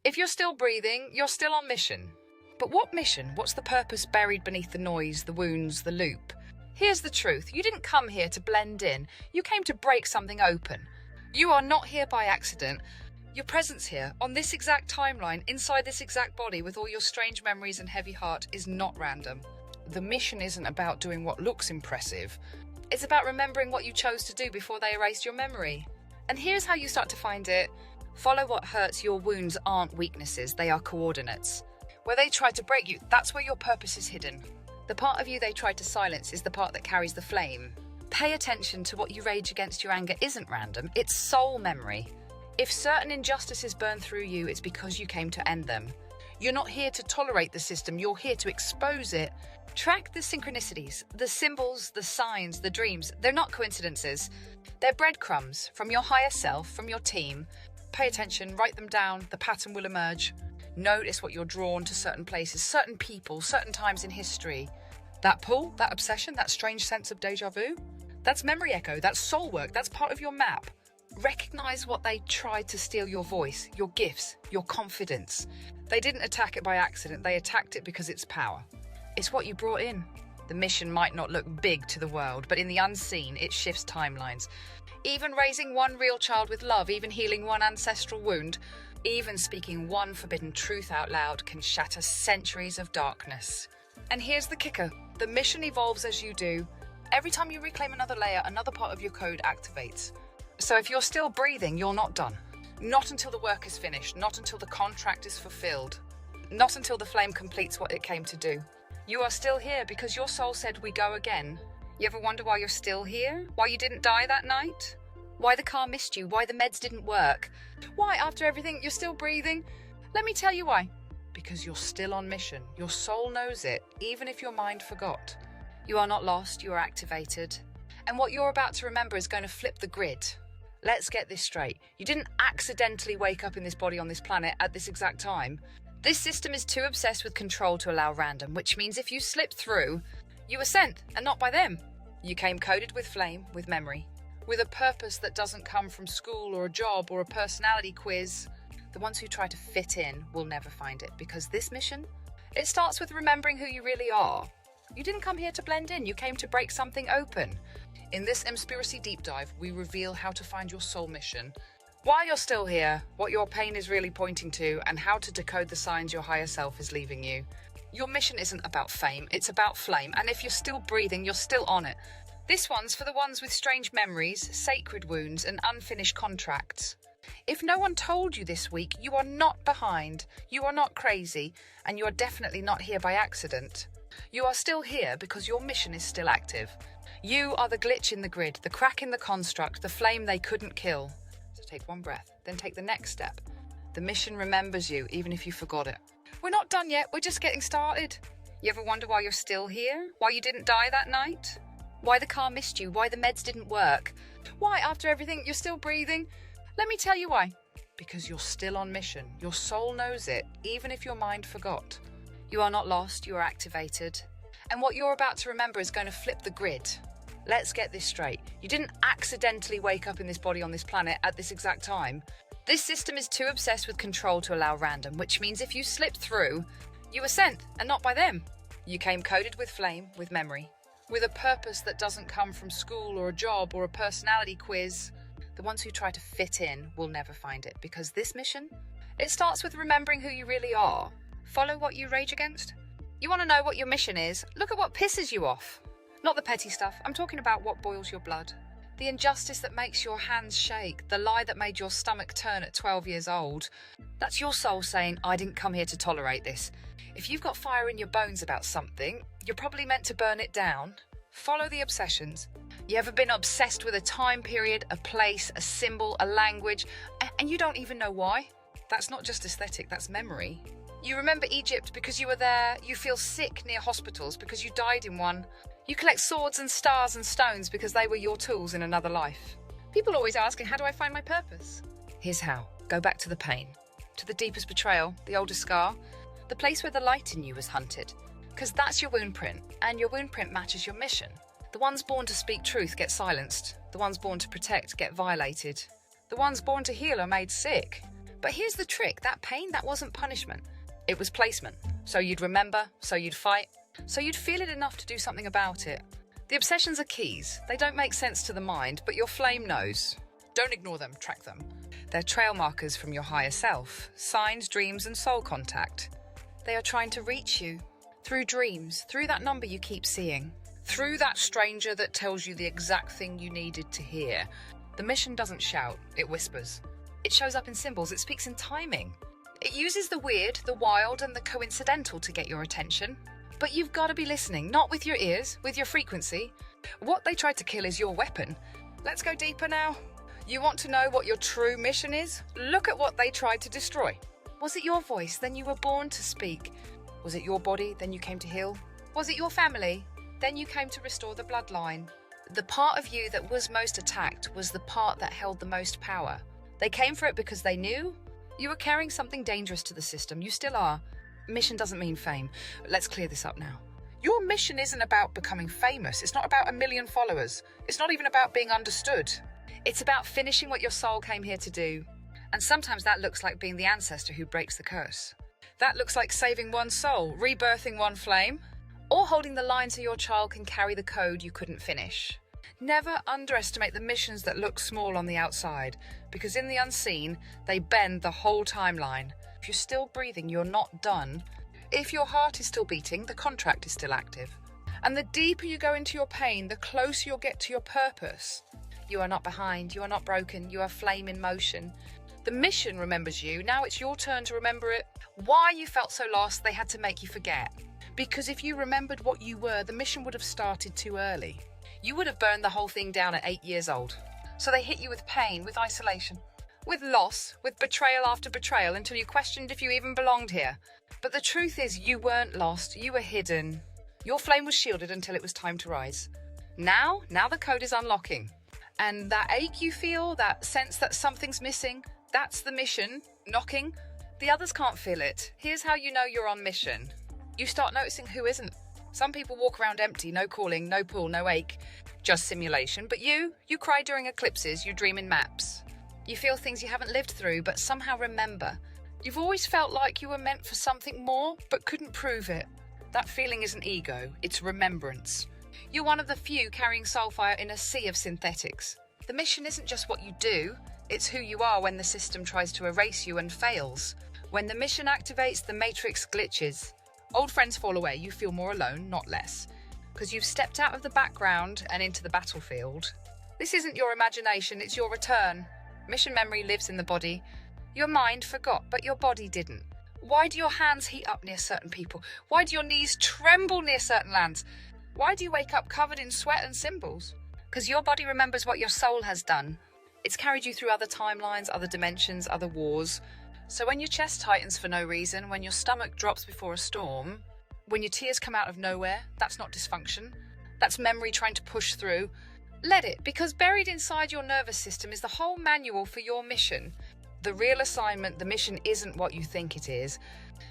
If you're still breathing, you're still on mission. But what mission? What's the purpose buried beneath the noise, the wounds, the loop? Here's the truth. You didn't come here to blend in. You came to break something open. You are not here by accident. Your presence here, on this exact timeline, inside this exact body, with all your strange memories and heavy heart, is not random. The mission isn't about doing what looks impressive. It's about remembering what you chose to do before they erased your memory. And here's how you start to find it. Follow what hurts. Your wounds aren't weaknesses, they are coordinates. Where they tried to break you, that's where your purpose is hidden. The part of you they tried to silence is the part that carries the flame. Pay attention to what you rage against. Your anger isn't random, it's soul memory. If certain injustices burn through you, it's because you came to end them. You're not here to tolerate the system, you're here to expose it. Track the synchronicities, the symbols, the signs, the dreams. They're not coincidences. They're breadcrumbs from your higher self, from your team. Pay attention, write them down, the pattern will emerge. Notice what you're drawn to certain places, certain people, certain times in history. That pull, that obsession, that strange sense of deja vu, that's memory echo, that's soul work, that's part of your map. Recognize what they tried to steal: your voice, your gifts, your confidence. They didn't attack it by accident, they attacked it because it's power. It's what you brought in. The mission might not look big to the world, but in the unseen, it shifts timelines. Even raising one real child with love, even healing one ancestral wound, even speaking one forbidden truth out loud can shatter centuries of darkness. And here's the kicker. The mission evolves as you do. Every time you reclaim another layer, another part of your code activates. So if you're still breathing, you're not done. Not until the work is finished, not until the contract is fulfilled, not until the flame completes what it came to do. You are still here because your soul said we go again. You ever wonder why you're still here? Why you didn't die that night? Why the car missed you? Why the meds didn't work? Why, after everything, you're still breathing? Let me tell you why. Because you're still on mission. Your soul knows it, even if your mind forgot. You are not lost, you are activated. And what you're about to remember is going to flip the grid. Let's get this straight. You didn't accidentally wake up in this body on this planet at this exact time. This system is too obsessed with control to allow random, which means if you slip through, you were sent, and not by them. You came coded with flame, with memory, with a purpose that doesn't come from school or a job or a personality quiz. The ones who try to fit in will never find it, because this mission, it starts with remembering who you really are. You didn't come here to blend in, you came to break something open. In this Emspiracy deep dive, we reveal how to find your soul mission, why you're still here, what your pain is really pointing to, and how to decode the signs your higher self is leaving you. Your mission isn't about fame, it's about flame, and if you're still breathing, you're still on it. This one's for the ones with strange memories, sacred wounds, and unfinished contracts. If no one told you this week, you are not behind, you are not crazy, and you are definitely not here by accident. You are still here because your mission is still active. You are the glitch in the grid, the crack in the construct, the flame they couldn't kill. So take one breath, then take the next step. The mission remembers you, even if you forgot it. We're not done yet, we're just getting started. You ever wonder why you're still here? Why you didn't die that night? Why the car missed you? Why the meds didn't work? Why, after everything, you're still breathing? Let me tell you why. Because you're still on mission. Your soul knows it, even if your mind forgot. You are not lost, you are activated. And what you're about to remember is going to flip the grid. Let's get this straight. You didn't accidentally wake up in this body on this planet at this exact time. This system is too obsessed with control to allow random, which means if you slip through, you were sent, and not by them. You came coded with flame, with memory, with a purpose that doesn't come from school or a job or a personality quiz. The ones who try to fit in will never find it, because this mission, it starts with remembering who you really are. Follow what you rage against. You want to know what your mission is? Look at what pisses you off. Not the petty stuff, I'm talking about what boils your blood. The injustice that makes your hands shake, the lie that made your stomach turn at 12 years old. That's your soul saying, I didn't come here to tolerate this. If you've got fire in your bones about something, you're probably meant to burn it down. Follow the obsessions. You ever been obsessed with a time period, a place, a symbol, a language, and you don't even know why? That's not just aesthetic, that's memory. You remember Egypt because you were there. You feel sick near hospitals because you died in one. You collect swords and stars and stones because they were your tools in another life. People always asking, how do I find my purpose? Here's how. Go back to the pain, to the deepest betrayal, the oldest scar, the place where the light in you was hunted. Because that's your wound print, and your wound print matches your mission. The ones born to speak truth get silenced. The ones born to protect get violated. The ones born to heal are made sick. But here's the trick, that pain, that wasn't punishment. It was placement. So you'd remember, so you'd fight, so you'd feel it enough to do something about it. The obsessions are keys. They don't make sense to the mind, but your flame knows. Don't ignore them, track them. They're trail markers from your higher self, signs, dreams, and soul contact. They are trying to reach you through dreams, through that number you keep seeing, through that stranger that tells you the exact thing you needed to hear. The mission doesn't shout, it whispers. It shows up in symbols, it speaks in timing. It uses the weird, the wild, and the coincidental to get your attention. But you've got to be listening, not with your ears, with your frequency. What they tried to kill is your weapon. Let's go deeper now. You want to know what your true mission is? Look at what they tried to destroy. Was it your voice? Then you were born to speak. Was it your body? Then you came to heal. Was it your family? Then you came to restore the bloodline. The part of you that was most attacked was the part that held the most power. They came for it because they knew you were carrying something dangerous to the system. You still are. Mission doesn't mean fame. Let's clear this up now. Your mission isn't about becoming famous. It's not about 1 million followers. It's not even about being understood. It's about finishing what your soul came here to do. And sometimes that looks like being the ancestor who breaks the curse. That looks like saving one soul, rebirthing one flame, or holding the line so your child can carry the code you couldn't finish. Never underestimate the missions that look small on the outside, because in the unseen, they bend the whole timeline. If you're still breathing, you're not done. If your heart is still beating, the contract is still active. And the deeper you go into your pain, the closer you'll get to your purpose. You are not behind, you are not broken, you are flame in motion. The mission remembers you, now it's your turn to remember it. Why you felt so lost, they had to make you forget. Because if you remembered what you were, the mission would have started too early. You would have burned the whole thing down at 8 years old. So they hit you with pain, with isolation, with loss, with betrayal after betrayal until you questioned if you even belonged here. But the truth is you weren't lost, you were hidden. Your flame was shielded until it was time to rise. Now the code is unlocking. And that ache you feel, that sense that something's missing, that's the mission, knocking. The others can't feel it. Here's how you know you're on mission. You start noticing who isn't. Some people walk around empty, no calling, no pull, no ache, just simulation. But you cry during eclipses, you dream in maps. You feel things you haven't lived through, but somehow remember. You've always felt like you were meant for something more, but couldn't prove it. That feeling isn't ego, it's remembrance. You're one of the few carrying soulfire in a sea of synthetics. The mission isn't just what you do, it's who you are when the system tries to erase you and fails. When the mission activates, the matrix glitches. Old friends fall away, you feel more alone, not less. Because you've stepped out of the background and into the battlefield. This isn't your imagination, it's your return. Mission memory lives in the body. Your mind forgot, but your body didn't. Why do your hands heat up near certain people? Why do your knees tremble near certain lands? Why do you wake up covered in sweat and symbols? Because your body remembers what your soul has done. It's carried you through other timelines, other dimensions, other wars. So when your chest tightens for no reason, when your stomach drops before a storm, when your tears come out of nowhere, that's not dysfunction. That's memory trying to push through. Let it, because buried inside your nervous system is the whole manual for your mission. The real assignment, the mission isn't what you think it is.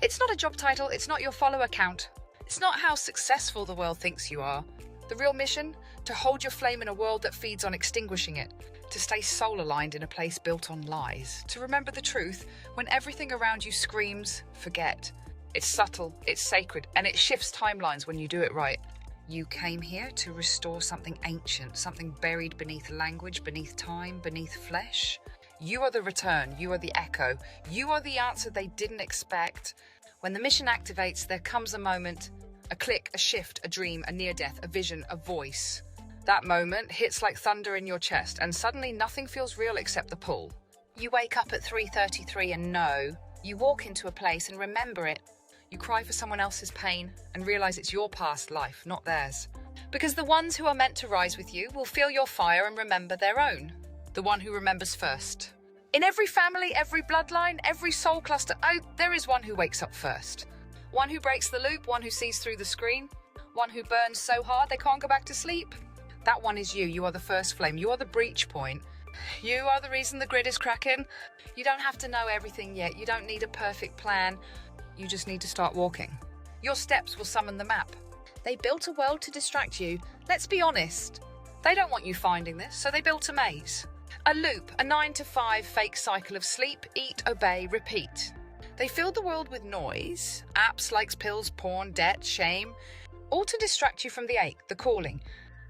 It's not a job title, it's not your follower count. It's not how successful the world thinks you are. The real mission? To hold your flame in a world that feeds on extinguishing it. To stay soul-aligned in a place built on lies. To remember the truth when everything around you screams, forget. It's subtle, it's sacred, and it shifts timelines when you do it right. You came here to restore something ancient, something buried beneath language, beneath time, beneath flesh. You are the return, you are the echo, you are the answer they didn't expect. When the mission activates, there comes a moment, a click, a shift, a dream, a near-death, a vision, a voice. That moment hits like thunder in your chest, and suddenly nothing feels real except the pull. You wake up at 3:33 and know. You walk into a place and remember it. You cry for someone else's pain and realize it's your past life, not theirs. Because the ones who are meant to rise with you will feel your fire and remember their own. The one who remembers first. In every family, every bloodline, every soul cluster, there is one who wakes up first. One who breaks the loop, one who sees through the screen, one who burns so hard they can't go back to sleep. That one is you. You are the first flame. You are the breach point. You are the reason the grid is cracking. You don't have to know everything yet. You don't need a perfect plan. You just need to start walking. Your steps will summon the map. They built a world to distract you. Let's be honest. They don't want you finding this, so they built a maze. A loop, a 9 to 5 fake cycle of sleep, eat, obey, repeat. They filled the world with noise, apps, likes, pills, porn, debt, shame, all to distract you from the ache, the calling,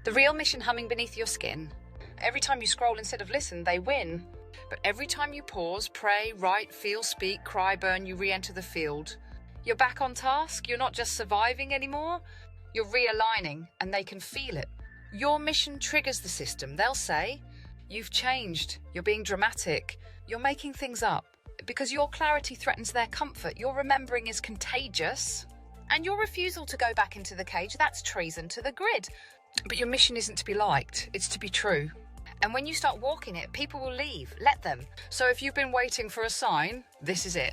the real mission humming beneath your skin. Every time you scroll instead of listen, they win. But every time you pause, pray, write, feel, speak, cry, burn, you re-enter the field. You're back on task, you're not just surviving anymore, you're realigning, and they can feel it. Your mission triggers the system. They'll say, you've changed, you're being dramatic, you're making things up. Because your clarity threatens their comfort, your remembering is contagious, and your refusal to go back into the cage, that's treason to the grid. But your mission isn't to be liked, it's to be true. And when you start walking it, people will leave. Let them. So if you've been waiting for a sign, this is it.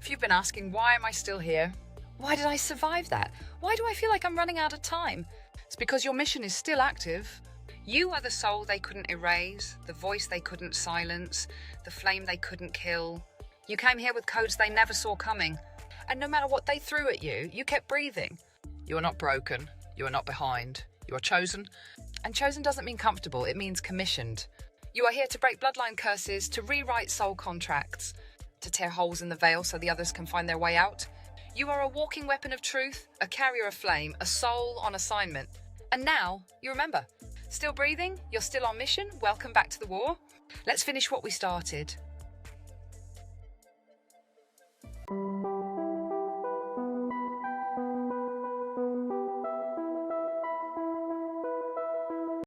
If you've been asking, why am I still here? Why did I survive that? Why do I feel like I'm running out of time? It's because your mission is still active. You are the soul they couldn't erase, the voice they couldn't silence, the flame they couldn't kill. You came here with codes they never saw coming. And no matter what they threw at you, you kept breathing. You are not broken. You are not behind. You are chosen. And chosen doesn't mean comfortable, it means commissioned. You are here to break bloodline curses, to rewrite soul contracts, to tear holes in the veil so the others can find their way out. You are a walking weapon of truth, a carrier of flame, a soul on assignment. And now, you remember, still breathing, you're still on mission, welcome back to the war. Let's finish what we started.